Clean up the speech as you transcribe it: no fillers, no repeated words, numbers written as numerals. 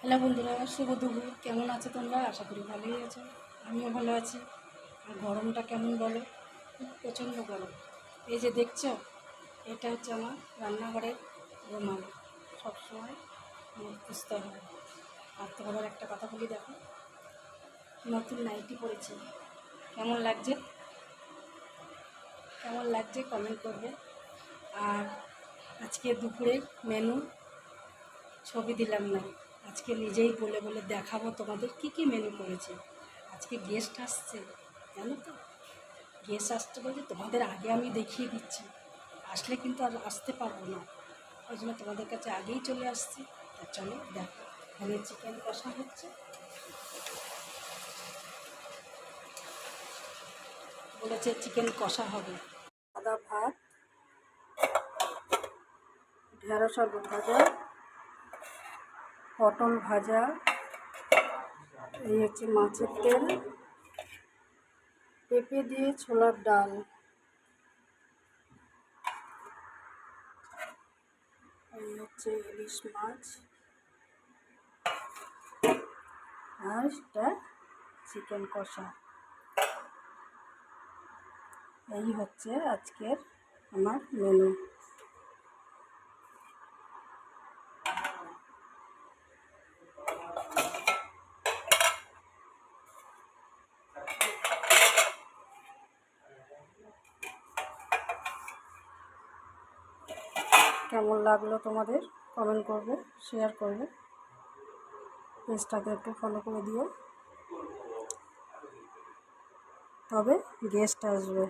Hello বন্ধুরা, শুভ দুপুর। কেমন আছো তোমরা? আশা করি ভালোই আছো। আমিও ভালো আছি। আর গরমটা কেমন বলো? প্রচণ্ড গরম। এই যে দেখছো, এটা হচ্ছে আমার রান্নাঘরের রুমাল। সবসময় মুখ পুষতে হয়। আর তোমাদের একটা কথা বলি, দেখো, নতুন নাইটি পরেছি। কেমন লাগছে? কেমন লাগছে কমেন্ট করবে। আর আজকে দুপুরের মেনু ছবি দিলাম না, আজকে নিজেই বলে বলে দেখাবো তোমাদের কি কি মেনু করেছি। আজকে গেস্ট আসছে, জানো তো, গেস্ট আসছে বলতে তোমাদের আগে আমি দেখিয়ে দিচ্ছি। আসলে কিন্তু আর আসতে পারবো না, ওই জন্য তোমাদের কাছে আগেই চলে আসছি। তা চলো দেখো, এখানে চিকেন কষা হচ্ছে, বলেছে চিকেন কষা হবে। সাদা ভাত, ঢেঁড়স আলু ভাজা, পটল ভাজা, এই হচ্ছে মাছের তেল, পেঁপে দিয়ে ছোলার ডাল, এই হচ্ছে ইলিশ মাছ, আর এটা চিকেন কষা। এই হচ্ছে আজকের আমার মেনু। কেমন লাগলো তোমাদের কমেন্ট করবে, শেয়ার করবে, পেজটাকে একটু ফলো করে দিও। তবে গেস্ট আসবে।